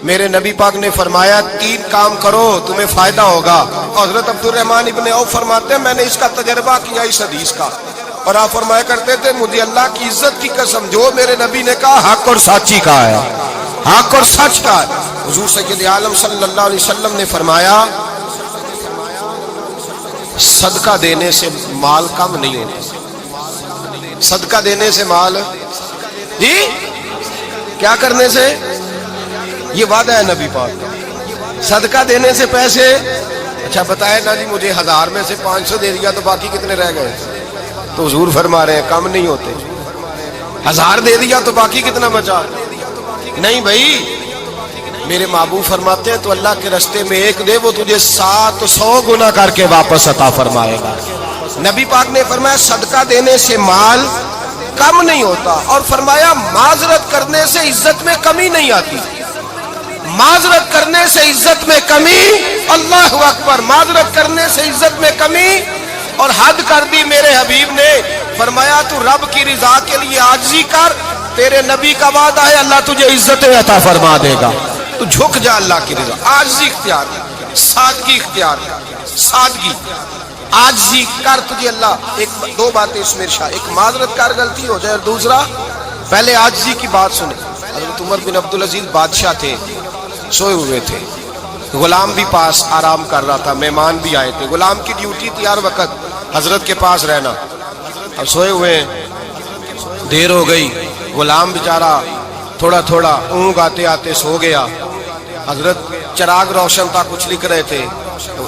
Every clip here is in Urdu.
میرے نبی پاک نے فرمایا 3 کام کرو تمہیں فائدہ ہوگا. حضرت عبد الرحمن ابن عوف فرماتے ہیں میں نے اس کا تجربہ کیا اس حدیث کا, اور آپ فرمایا کرتے تھے مجھے اللہ کی عزت کی قسم جو میرے نبی نے کہا حق اور سچی کہا ہے, حق اور سچ کا. حضور سید عالم صلی اللہ علیہ وسلم نے فرمایا صدقہ دینے سے مال کم نہیں ہوتا. صدقہ دینے سے مال جی کیا کرنے سے, یہ وعدہ ہے نبی پاک کا. صدقہ دینے سے پیسے, اچھا بتائے نا جی مجھے 1000 میں سے 500 دے دیا تو باقی کتنے رہ گئے؟ تو حضور فرما رہے ہیں کم نہیں ہوتے. 1000 دے دیا تو باقی کتنا بچا؟ نہیں بھائی, میرے محبوب فرماتے ہیں تو اللہ کے راستے میں 1 دے وہ تجھے 700 گنا کر کے واپس عطا فرمائے گا. نبی پاک نے فرمایا صدقہ دینے سے مال کم نہیں ہوتا, اور فرمایا معذرت کرنے سے عزت میں کمی نہیں آتی. معذرت کرنے سے عزت میں کمی, اللہ اکبر, معذرت کرنے سے عزت میں کمی. اور حد کر دی میرے حبیب نے, فرمایا تو رب کی رضا کے لیے عاجزی کر, تیرے نبی کا وعدہ ہے اللہ تجھے عزت عطا فرما دے گا. تو جھک جا اللہ کی رضا, عاجزی اختیار کر, سادگی اختیار کر, سادگی عاجزی کر, تجھے اللہ 2 باتیں اس میں ارشاد, ایک معذرت کر غلطی ہو جائے, اور دوسرا پہلے عاجزی کی بات سنیں. حضرت عمر بن عبدالعزیز بادشاہ تھے, سوئے ہوئے تھے, غلام بھی پاس آرام کر رہا تھا, مہمان بھی آئے تھے. غلام کی ڈیوٹی تھی ہر وقت حضرت کے پاس رہنا. اب سوئے ہوئے ہیں, دیر ہو گئی, غلام بیچارہ تھوڑا تھوڑا اونگ آتے آتے سو گیا. حضرت چراغ روشن تھا, کچھ لکھ رہے تھے,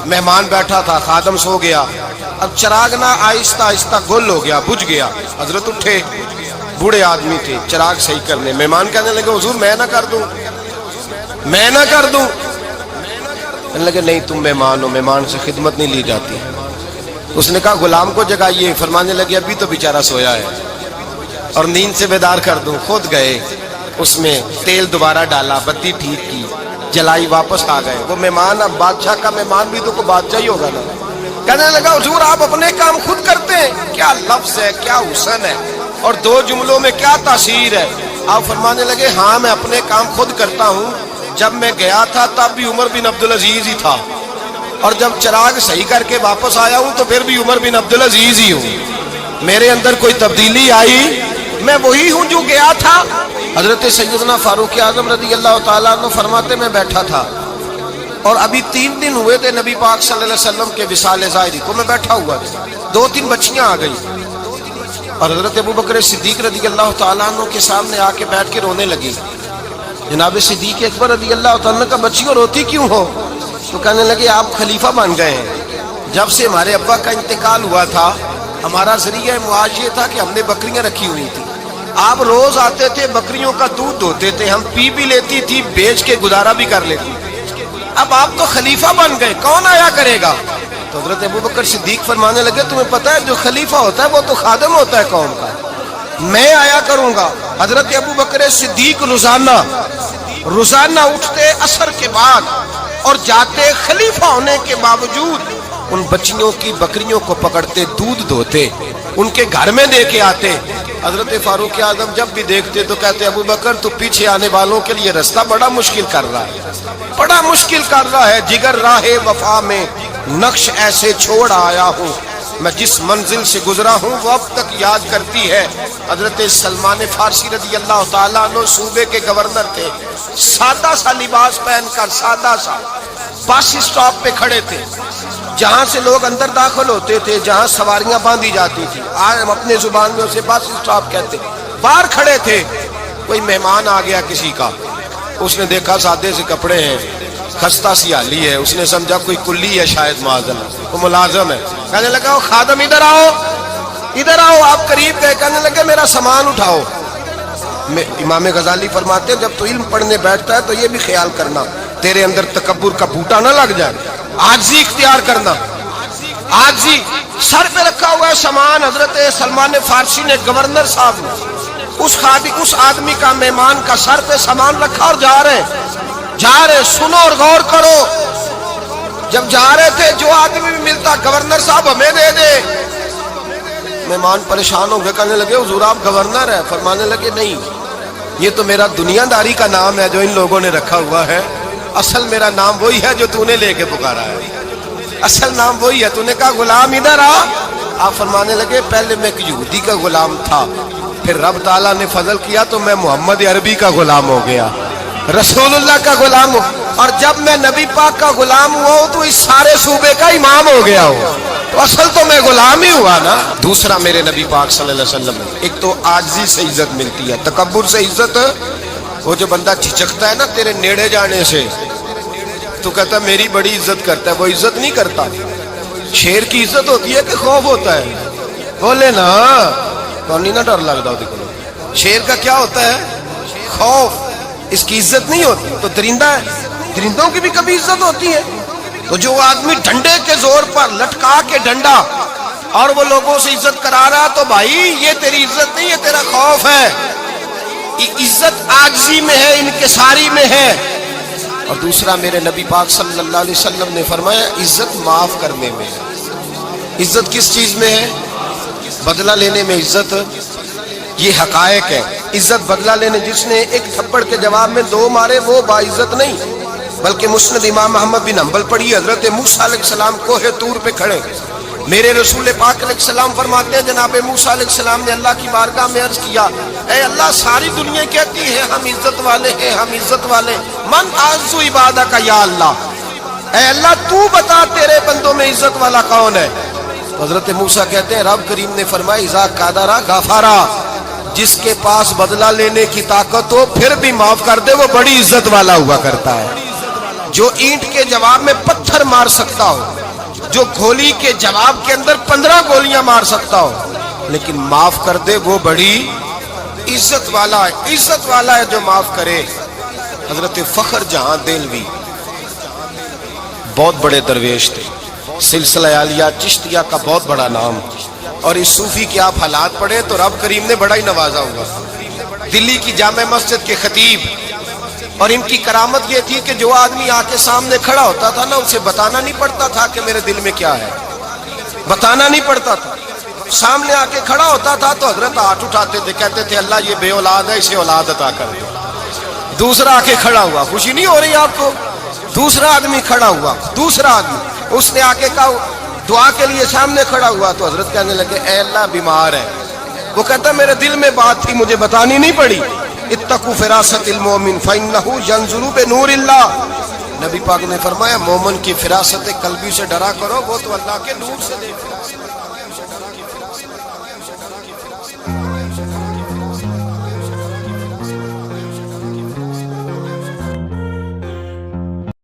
مہمان بیٹھا تھا, خادم سو گیا. اب چراغ نہ آہستہ آہستہ گل ہو گیا, بجھ گیا. حضرت اٹھے, بوڑھے آدمی تھے, چراغ صحیح کرنے. مہمان کہنے لگے حضور میں نہ کر دوں, میں نہ کر دوں. کہنے لگے نہیں تم مہمان ہو, مہمان سے خدمت نہیں لی جاتی. اس نے کہا غلام کو جگائیے. فرمانے لگے ابھی تو بیچارہ سویا ہے اور نیند سے بیدار کر دوں. خود گئے, اس میں تیل دوبارہ ڈالا, بتی ٹھیک کی, جلائی, واپس آ گئے. وہ مہمان, اب بادشاہ کا مہمان بھی تو کوئی بادشاہ ہی ہوگا نا. کہنے لگا حضور آپ اپنے کام خود کرتے ہیں, کیا لفظ ہے, کیا حسن ہے, اور 2 جملوں میں کیا تاثیر ہے. آپ فرمانے لگے ہاں میں اپنے کام خود کرتا ہوں. جب میں گیا تھا تب بھی عمر بن عبدالعزیز ہی تھا, اور جب چراغ صحیح کر کے واپس آیا ہوں تو پھر بھی عمر بن عبدالعزیز ہی ہوں. میرے اندر کوئی تبدیلی آئی, میں وہی ہوں جو گیا تھا. حضرت سیدنا فاروق اعظم رضی اللہ تعالیٰ عنہ فرماتے میں بیٹھا تھا, اور ابھی 3 دن ہوئے تھے نبی پاک صلی اللہ علیہ وسلم کے وصال ظاہری کو. میں بیٹھا ہوا تھا, 2-3 بچیاں آ گئی, اور حضرت ابو بکر صدیق رضی اللہ تعالیٰ عنہ کے سامنے آ کے بیٹھ کے رونے لگی. جناب صدیق اکبر رضی اللہ تعالیٰ کا بچیوں روتی کیوں ہو؟ تو کہنے لگے آپ خلیفہ بن گئے ہیں. جب سے ہمارے ابا کا انتقال ہوا تھا ہمارا ذریعہ معاش یہ تھا کہ ہم نے بکریاں رکھی ہوئی تھی. آپ روز آتے تھے, بکریوں کا دودھ دھوتے تھے, ہم پی بھی لیتی تھی, بیچ کے گزارا بھی کر لیتی. اب آپ تو خلیفہ بن گئے, کون آیا کرے گا؟ تو حضرت ابو بکر صدیق فرمانے لگے تمہیں پتہ ہے جو خلیفہ ہوتا ہے وہ تو خادم ہوتا ہے قوم کا, میں آیا کروں گا. حضرت ابو بکر صدیق روزانہ اٹھتے عصر کے بعد اور جاتے, خلیفہ ہونے کے باوجود ان بچیوں کی بکریوں کو پکڑتے, دودھ دھوتے, ان کے گھر میں دے کے آتے. حضرت فاروق اعظم جب بھی دیکھتے تو کہتے ابو بکر تو پیچھے آنے والوں کے لیے راستہ بڑا مشکل کر رہا ہے, بڑا مشکل کر رہا ہے. جگر راہ وفا میں نقش ایسے چھوڑ آیا ہوں, میں جس منزل سے گزرا ہوں وہ اب تک یاد کرتی ہے. حضرت سلمان فارسی رضی اللہ تعالیٰ عنہ صوبے کے گورنر تھے, سادہ سا لباس پہن کر, سادہ سا, بس اسٹاپ پہ کھڑے تھے, جہاں سے لوگ اندر داخل ہوتے تھے, جہاں سواریاں باندھی جاتی تھی, آج ہم اپنے زبان میں اسے بس اسٹاپ کہتے. باہر کھڑے تھے, کوئی مہمان آ گیا کسی کا, اس نے دیکھا سادے سے کپڑے ہیں, خستہ سی حالی ہے, اس نے سمجھا کوئی کلی ہے شاید, معاذ اللہ وہ ملازم ہے. کہنے لگا وہ خادم ادھر آؤ, ادھر آؤ. آپ قریب گئے, کہنے لگے میرا سامان اٹھاؤ. امام غزالی فرماتے ہیں جب تو علم پڑھنے بیٹھتا ہے تو یہ بھی خیال کرنا تیرے اندر تکبر کا بوٹا نہ لگ جائے, عاجزی اختیار کرنا. عاجزی, سر پہ رکھا ہوا ہے سامان. حضرت سلمان فارسی نے, گورنر صاحب نے اس آدمی کا, مہمان کا سر پہ سامان رکھا اور جا رہے. سنو اور غور کرو. جب جا رہے تھے جو آدمی بھی ملتا گورنر صاحب ہمیں دے دے. مہمان پریشان ہو گئے, کہنے لگے حضور آپ گورنر ہیں؟ فرمانے لگے نہیں, یہ تو میرا دنیا داری کا نام ہے جو ان لوگوں نے رکھا ہوا ہے، اصل میرا نام وہی ہے جو تو نے لے کے پکارا ہے، اصل نام وہی ہے۔ تو نے کہا غلام ادھر آ، آپ فرمانے لگے پہلے میں ایک یہودی کا غلام تھا، پھر رب تعالیٰ نے فضل کیا تو میں محمد عربی کا غلام ہو گیا، رسول اللہ کا غلام ہو، اور جب میں نبی پاک کا غلام ہوا ہوں تو اس سارے صوبے کا امام ہو گیا ہوں، تو اصل تو میں غلام ہی ہوا نا۔ دوسرا میرے نبی پاک صلی اللہ علیہ وسلم، ایک تو عاجزی سے عزت ملتی ہے، تکبر سے عزت، وہ جو بندہ جھجکتا ہے نا تیرے نیڑے جانے سے، تو کہتا ہے میری بڑی عزت کرتا ہے، وہ عزت نہیں کرتا۔ شیر کی عزت ہوتی ہے کہ خوف ہوتا ہے؟ بولے نا، تو نہیں نہ ڈر لگتا ہوتی کو۔ شیر کا کیا ہوتا ہے؟ خوف، اس کی عزت نہیں ہوتی۔ تو درندہ ہے، درندوں کی بھی کبھی عزت ہوتی ہے؟ تو جو آدمی ڈنڈے کے زور پر لٹکا کے ڈنڈا اور وہ لوگوں سے عزت کرا رہا، تو بھائی یہ تیری عزت نہیں ہے، تیرا خوف ہے۔ عزت عاجزی میں ہے، انکساری میں ہے۔ اور دوسرا میرے نبی پاک صلی اللہ علیہ وسلم نے فرمایا عزت معاف کرنے میں ہے۔ عزت کس چیز میں ہے؟ بدلہ لینے میں عزت، یہ حقائق ہے۔ عزت بدلہ لینے، جس نے ایک تھپڑ کے جواب میں دو مارے وہ باعزت نہیں، بلکہ مسند امام احمد بن حنبل پڑھی، حضرت موسیٰ علیہ السلام کوہ طور پہ کھڑے، میرے رسول پاک علیہ السلام فرماتے ہیں جناب موسیٰ علیہ السلام نے اللہ کی بارگاہ میں عرض کیا، اے اللہ ساری دنیا کہتی ہے ہم عزت والے ہیں، ہم عزت والے، من اعز عبادک یا اللہ، اے اللہ تو بتا تیرے بندوں میں عزت والا کون ہے؟ حضرت موسیٰ کہتے ہیں رب کریم نے فرمایا اذا قادرا غفارا، جس کے پاس بدلہ لینے کی طاقت ہو پھر بھی معاف کر دے وہ بڑی عزت والا ہوا کرتا ہے۔ جو اینٹ کے جواب میں پتھر مار سکتا ہو، جو گولی کے جواب کے اندر 15 گولیاں مار سکتا ہو، لیکن معاف کر دے وہ بڑی عزت والا ہے۔ عزت والا ہے جو معاف کرے۔ حضرت فخر جہاں دہلوی بہت بڑے درویش تھے، سلسلہ عالیہ چشتیہ کا بہت بڑا نام، اور اس صوفی کے آپ حالات پڑھیں تو رب کریم نے بڑا ہی نوازا ہوگا۔ دلی کی جامع مسجد کے خطیب، اور ان کی کرامت یہ تھی کہ جو آدمی آ کے سامنے کھڑا ہوتا تھا نا اسے بتانا نہیں پڑتا تھا کہ میرے دل میں کیا ہے، بتانا نہیں پڑتا تھا، سامنے آ کے کھڑا ہوتا تھا تو حضرت ہاتھ اٹھاتے تھے، کہتے تھے اللہ یہ بے اولاد ہے اسے اولاد عطا کر دے۔ دوسرا آ کے کھڑا ہوا، خوشی نہیں ہو رہی آپ کو؟ دوسرا آدمی کھڑا ہوا، دوسرا آدمی، اس نے آ کے کہا دعا کے لیے سامنے کھڑا ہوا تو حضرت کہنے لگے اے اللہ بیمار ہے، وہ کہتا میرے دل میں بات تھی مجھے بتانی نہیں پڑی، اتقوا فراست المومن فإنہ ینظر بنور اللہ، نبی پاک نے فرمایا مومن کی فراست قلبی سے ڈرا کرو، وہ تو اللہ کے نور سے دیکھ رہا ہے۔